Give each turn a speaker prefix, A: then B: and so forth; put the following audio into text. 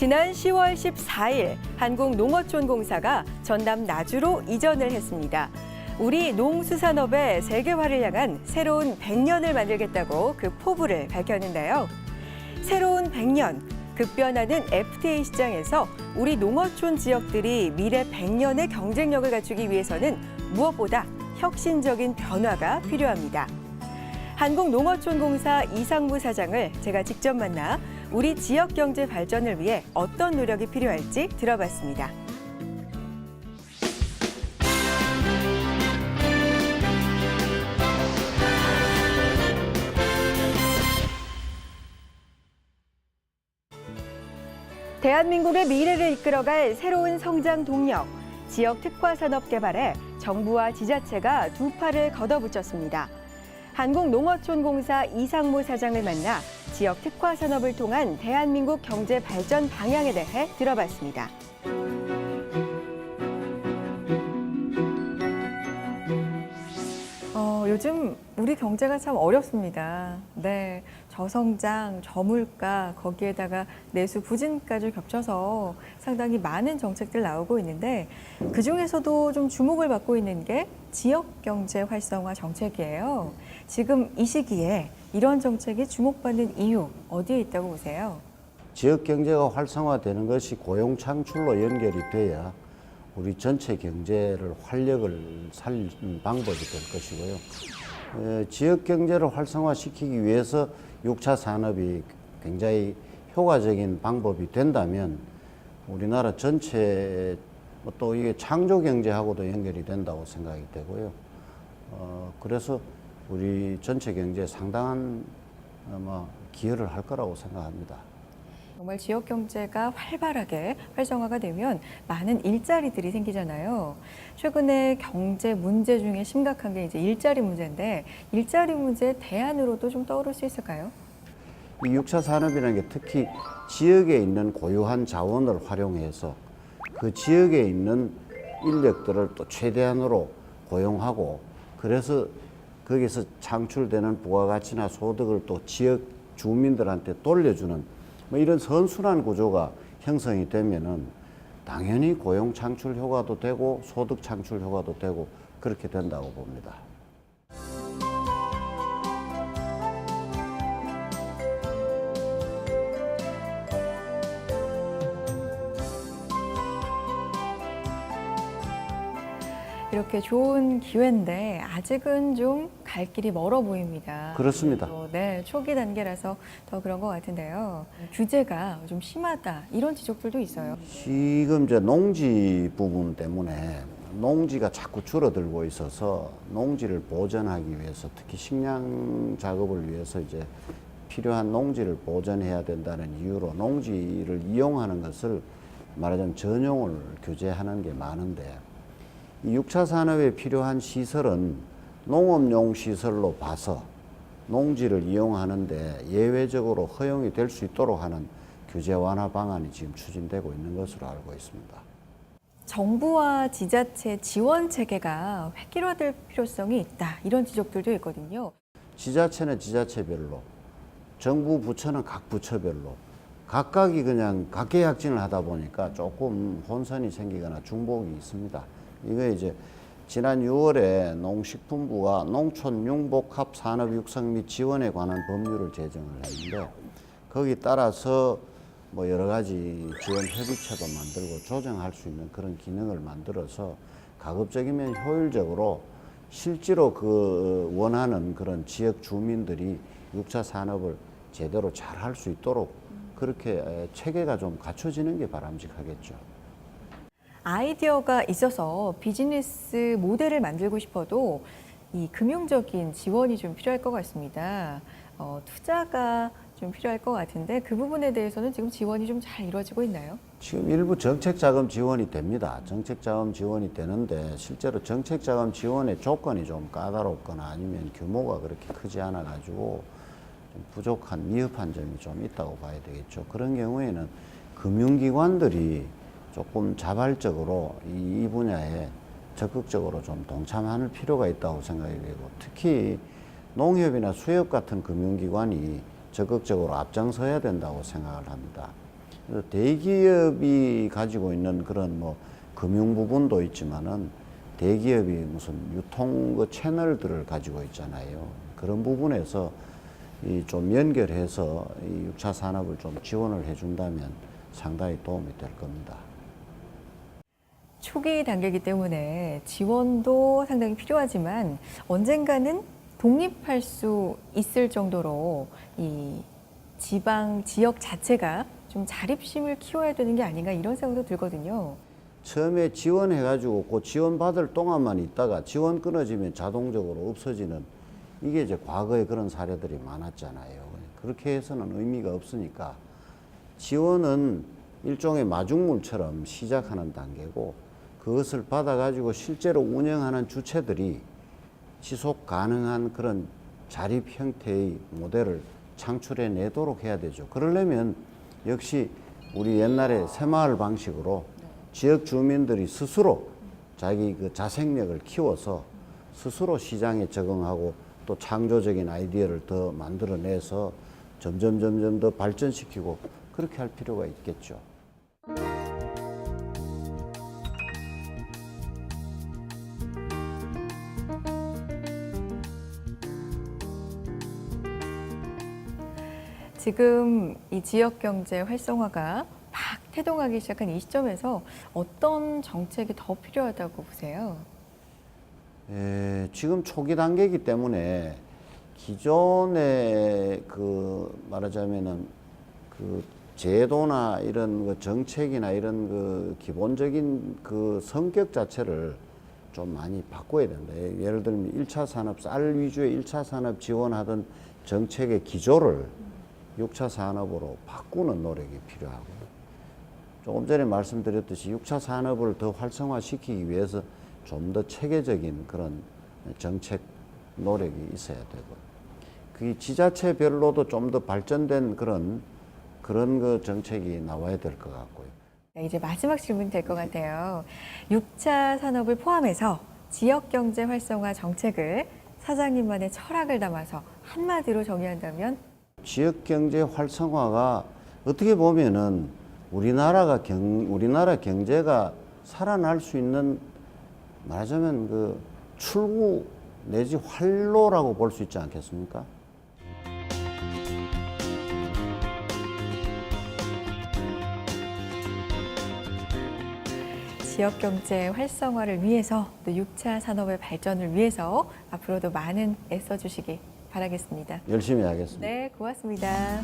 A: 지난 10월 14일 한국농어촌공사가 전남 나주로 이전을 했습니다. 우리 농수산업의 세계화를 향한 새로운 100년을 만들겠다고 그 포부를 밝혔는데요. 새로운 100년, 급변하는 FTA 시장에서 우리 농어촌 지역들이 미래 100년의 경쟁력을 갖추기 위해서는 무엇보다 혁신적인 변화가 필요합니다. 한국농어촌공사 이상무 사장을 제가 직접 만나 우리 지역 경제 발전을 위해 어떤 노력이 필요할지 들어봤습니다. 대한민국의 미래를 이끌어갈 새로운 성장 동력, 지역 특화 산업 개발에 정부와 지자체가 두 팔을 걷어붙였습니다. 한국농어촌공사 이상무 사장을 만나 지역 특화 산업을 통한 대한민국 경제 발전 방향에 대해 들어봤습니다. 요즘 우리 경제가 참 어렵습니다. 네, 저성장, 저물가, 거기에다가 내수 부진까지 겹쳐서 상당히 많은 정책들 나오고 있는데 그중에서도 좀 주목을 받고 있는 게 지역 경제 활성화 정책이에요. 지금 이 시기에 이런 정책이 주목받는 이유 어디에 있다고 보세요?
B: 지역 경제가 활성화되는 것이 고용 창출로 연결이 돼야 우리 전체 경제를 활력을 살리는 방법이 될 것이고요. 지역 경제를 활성화시키기 위해서 6차 산업이 굉장히 효과적인 방법이 된다면 우리나라 전체 또 이게 창조 경제하고도 연결이 된다고 생각이 되고요. 그래서 우리 전체 경제에 상당한 기여를 할 거라고 생각합니다.
A: 정말 지역 경제가 활발하게 활성화가 되면 많은 일자리들이 생기잖아요. 최근에 경제 문제 중에 심각한 게 이제 일자리 문제인데 일자리 문제 대안으로도 좀 떠오를 수 있을까요?
B: 이 6차 산업이라는 게 특히 지역에 있는 고유한 자원을 활용해서 그 지역에 있는 인력들을 또 최대한으로 고용하고 그래서 거기서 창출되는 부가가치나 소득을 또 지역 주민들한테 돌려주는 이런 선순환 구조가 형성이 되면은 당연히 고용 창출 효과도 되고 소득 창출 효과도 되고 그렇게 된다고 봅니다.
A: 이렇게 좋은 기회인데 아직은 좀 갈 길이 멀어 보입니다.
B: 그렇습니다.
A: 네, 초기 단계라서 더 그런 것 같은데요. 규제가 좀 심하다 이런 지적들도 있어요.
B: 지금 이제 농지 부분 때문에 농지가 자꾸 줄어들고 있어서 농지를 보전하기 위해서 특히 식량 작업을 위해서 이제 필요한 농지를 보전해야 된다는 이유로 농지를 이용하는 것을 말하자면 전용을 규제하는 게 많은데 이 6차 산업에 필요한 시설은 농업용 시설로 봐서 농지를 이용하는데 예외적으로 허용이 될 수 있도록 하는 규제 완화 방안이 지금 추진되고 있는 것으로 알고 있습니다.
A: 정부와 지자체 지원 체계가 획일화될 필요성이 있다 이런 지적들도 있거든요.
B: 지자체는 지자체별로, 정부 부처는 각 부처별로 각각이 그냥 각계약진을 하다 보니까 조금 혼선이 생기거나 중복이 있습니다. 이거 이제 지난 6월에 농식품부가 농촌 융복합 산업 육성 및 지원에 관한 법률을 제정을 했는데 거기 따라서 여러 가지 지원 협의체도 만들고 조정할 수 있는 그런 기능을 만들어서 가급적이면 효율적으로 실제로 그 원하는 그런 지역 주민들이 6차 산업을 제대로 잘 할 수 있도록 그렇게 체계가 좀 갖춰지는 게 바람직하겠죠.
A: 아이디어가 있어서 비즈니스 모델을 만들고 싶어도 이 금융적인 지원이 좀 필요할 것 같습니다. 투자가 좀 필요할 것 같은데 그 부분에 대해서는 지금 지원이 좀 잘 이루어지고 있나요?
B: 지금 일부 정책자금 지원이 됩니다. 정책자금 지원이 되는데 실제로 정책자금 지원의 조건이 좀 까다롭거나 아니면 규모가 그렇게 크지 않아 가지고 좀 부족한 미흡한 점이 좀 있다고 봐야 되겠죠. 그런 경우에는 금융기관들이 조금 자발적으로 이 분야에 적극적으로 좀 동참할 필요가 있다고 생각이 되고 특히 농협이나 수협 같은 금융기관이 적극적으로 앞장서야 된다고 생각을 합니다. 그래서 대기업이 가지고 있는 그런 뭐 금융 부분도 있지만은 대기업이 무슨 유통 그 채널들을 가지고 있잖아요. 그런 부분에서 이 좀 연결해서 이 6차 산업을 좀 지원을 해준다면 상당히 도움이 될 겁니다.
A: 초기 단계이기 때문에 지원도 상당히 필요하지만 언젠가는 독립할 수 있을 정도로 이 지방 지역 자체가 좀 자립심을 키워야 되는 게 아닌가 이런 생각도 들거든요.
B: 처음에 지원해가지고 그 지원받을 동안만 있다가 지원 끊어지면 자동적으로 없어지는 이게 이제 과거에 그런 사례들이 많았잖아요. 그렇게 해서는 의미가 없으니까 지원은 일종의 마중물처럼 시작하는 단계고 그것을 받아가지고 실제로 운영하는 주체들이 지속 가능한 그런 자립 형태의 모델을 창출해 내도록 해야 되죠. 그러려면 역시 우리 옛날에 새마을 방식으로 지역 주민들이 스스로 자기 그 자생력을 키워서 스스로 시장에 적응하고 또 창조적인 아이디어를 더 만들어내서 점점 더 발전시키고 그렇게 할 필요가 있겠죠.
A: 지금 이 지역 경제 활성화가 막 태동하기 시작한 이 시점에서 어떤 정책이 더 필요하다고 보세요?
B: 지금 초기 단계이기 때문에 기존의 그 말하자면은 그 제도나 이런 그 정책이나 이런 그 기본적인 그 성격 자체를 좀 많이 바꿔야 된다. 예를 들면 1차 산업, 쌀 위주의 1차 산업 지원하던 정책의 기조를 6차 산업으로 바꾸는 노력이 필요하고 조금 전에 말씀드렸듯이 6차 산업을 더 활성화시키기 위해서 좀 더 체계적인 그런 정책 노력이 있어야 되고 그 지자체별로도 좀 더 발전된 그런 그 정책이 나와야 될 것 같고요.
A: 네, 이제 마지막 질문이 될 것 같아요. 6차 산업을 포함해서 지역 경제 활성화 정책을 사장님만의 철학을 담아서 한마디로 정의한다면?
B: 지역 경제 활성화가 어떻게 보면은 우리나라 경제가 살아날 수 있는 말하자면 그 출구 내지 활로라고 볼 수 있지 않겠습니까?
A: 지역 경제 활성화를 위해서 또 6차 산업의 발전을 위해서 앞으로도 많은 애써 주시기 바라겠습니다.
B: 열심히 하겠습니다.
A: 네, 고맙습니다.